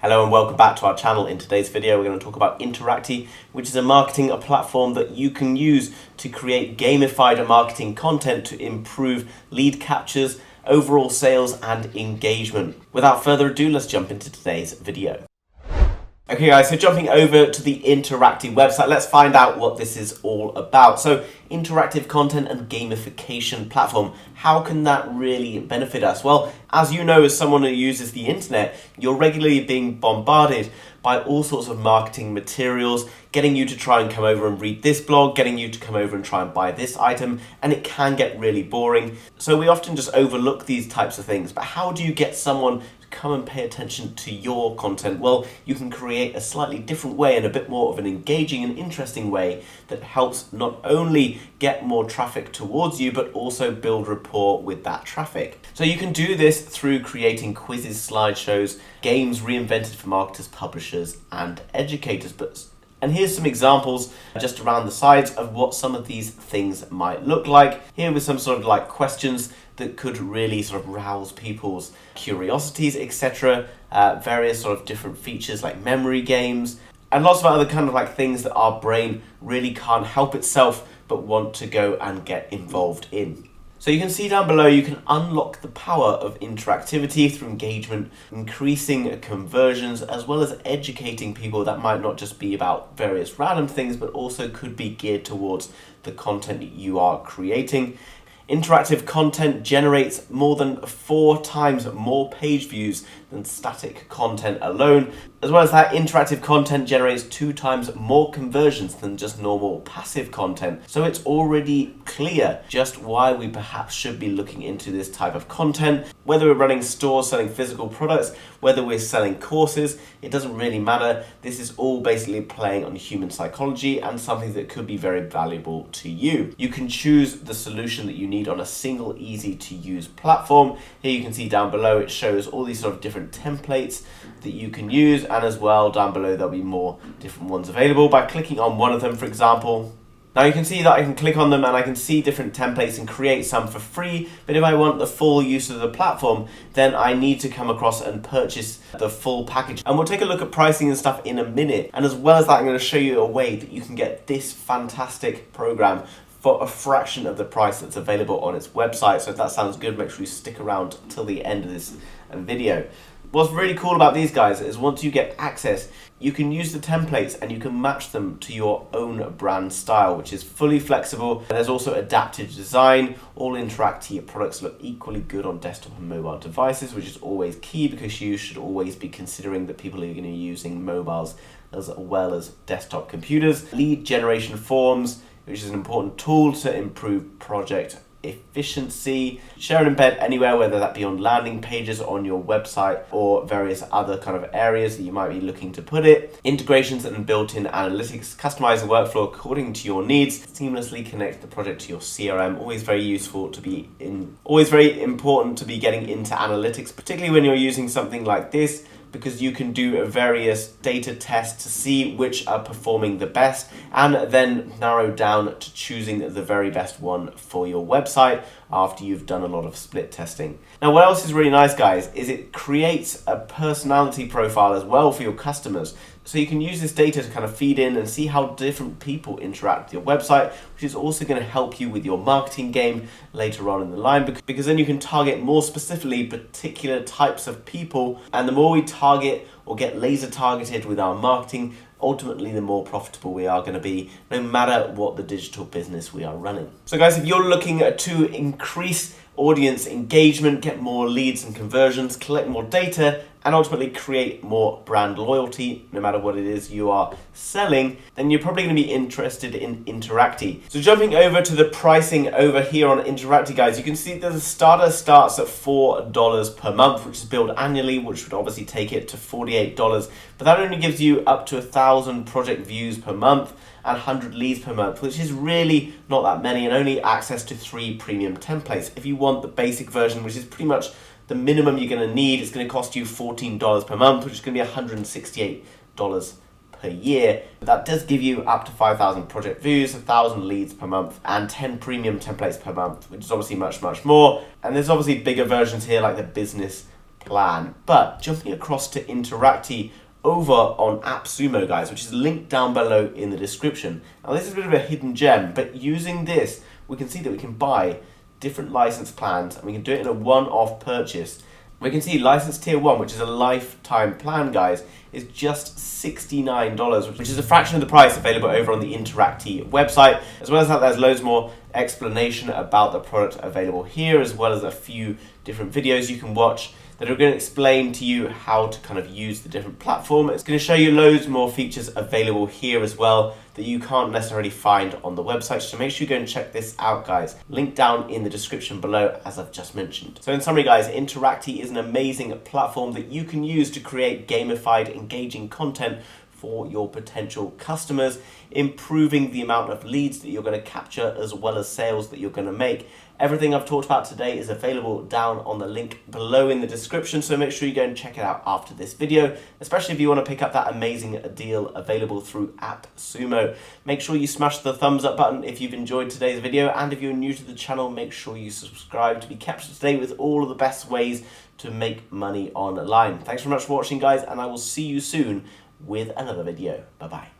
Hello and welcome back to our channel. In today's video we're going to talk about Interacty, which is a marketing platform that you can use to create gamified marketing content to improve lead captures, overall sales and engagement. Without further ado, let's jump into today's video. Okay guys, so jumping over to the Interacty website, let's find out what this is all about. So interactive content and gamification platform, how can that really benefit us? Well, as you know, as someone who uses the internet, you're regularly being bombarded by all sorts of marketing materials, getting you to try and come over and read this blog, getting you to come over and try and buy this item, and it can get really boring. So we often just overlook these types of things, but how do you get someone come and pay attention to your content? Well, you can create a slightly different way and a bit more of an engaging and interesting way that helps not only get more traffic towards you, but also build rapport with that traffic. So you can do this through creating quizzes, slideshows, games reinvented for marketers, publishers, and educators. And here's some examples just around the sides of what some of these things might look like. Here with some sort of like questions that could really sort of rouse people's curiosities, etc. Various sort of different features like memory games and lots of other kind of like things that our brain really can't help itself but want to go and get involved in. So you can see down below, you can unlock the power of interactivity through engagement, increasing conversions, as well as educating people. That might not just be about various random things, but also could be geared towards the content you are creating. Interactive content generates more than 4 times more page views than static content alone. As well as that, interactive content generates 2 times more conversions than just normal passive content. So it's already clear just why we perhaps should be looking into this type of content. Whether we're running stores selling physical products, whether we're selling courses, it doesn't really matter. This is all basically playing on human psychology and something that could be very valuable to you. You can choose the solution that you need on a single easy to use platform. Here you can see down below it shows all these sort of different templates that you can use, and as well down below there'll be more different ones available. By clicking on one of them, for example, now you can see that I can click on them and I can see different templates and create some for free, but if I want the full use of the platform, then I need to come across and purchase the full package. And we'll take a look at pricing and stuff in a minute. And as well as that, I'm going to show you a way that you can get this fantastic program for a fraction of the price that's available on its website. So if that sounds good, make sure you stick around till the end of this video. What's really cool about these guys is once you get access, you can use the templates and you can match them to your own brand style, which is fully flexible. And there's also adaptive design. All Interacty products look equally good on desktop and mobile devices, which is always key because you should always be considering that people are going to be using mobiles as well as desktop computers. Lead generation forms, which is an important tool to improve project efficiency. Share and embed anywhere, whether that be on landing pages on your website or various other kind of areas that you might be looking to put it. Integrations and built-in analytics, customize the workflow according to your needs, seamlessly connect the project to your CRM. Always very useful to be in, always very important to be getting into analytics, particularly when you're using something like this, because you can do various data tests to see which are performing the best and then narrow down to choosing the very best one for your website after you've done a lot of split testing. Now, what else is really nice, guys, is it creates a personality profile as well for your customers. So you can use this data to kind of feed in and see how different people interact with your website, which is also going to help you with your marketing game later on in the line, because then you can target more specifically particular types of people. And the more we target or get laser targeted with our marketing, ultimately the more profitable we are going to be, no matter what the digital business we are running. So guys, if you're looking to increase audience engagement, get more leads and conversions, collect more data, and ultimately create more brand loyalty, no matter what it is you are selling, then you're probably going to be interested in Interacty. So jumping over to the pricing over here on Interacty, guys, you can see that the starter starts at $4 per month, which is billed annually, which would obviously take it to $48. But that only gives you up to 1,000 project views per month and 100 leads per month, which is really not that many, and only access to 3 premium templates. If you want the basic version, which is pretty much the minimum you're going to need, it's going to cost you $14 per month, which is going to be $168 per year. But that does give you up to 5,000 project views, 1,000 leads per month, and 10 premium templates per month, which is obviously much, much more. And there's obviously bigger versions here like the business plan. But jumping across to Interacty over on AppSumo, guys, which is linked down below in the description. Now this is a bit of a hidden gem, but using this, we can see that we can buy different license plans and we can do it in a one-off purchase. We can see license tier 1, which is a lifetime plan, guys, is just $69, which is a fraction of the price available over on the Interacty website. As well as that, there's loads more explanation about the product available here, as well as a few different videos you can watch that are going to explain to you how to kind of use the different platform. It's going to show you loads more features available here as well that you can't necessarily find on the website. So make sure you go and check this out, guys. Link down in the description below, as I've just mentioned. So in summary, guys, Interacty is an amazing platform that you can use to create gamified, engaging content for your potential customers, improving the amount of leads that you're going to capture as well as sales that you're going to make. Everything I've talked about today is available down on the link below in the description, so make sure you go and check it out after this video, especially if you want to pick up that amazing deal available through AppSumo. Make sure you smash the thumbs up button if you've enjoyed today's video, and if you're new to the channel, make sure you subscribe to be kept up to date with all of the best ways to make money online. Thanks very much for watching, guys, and I will see you soon with another video. Bye-bye.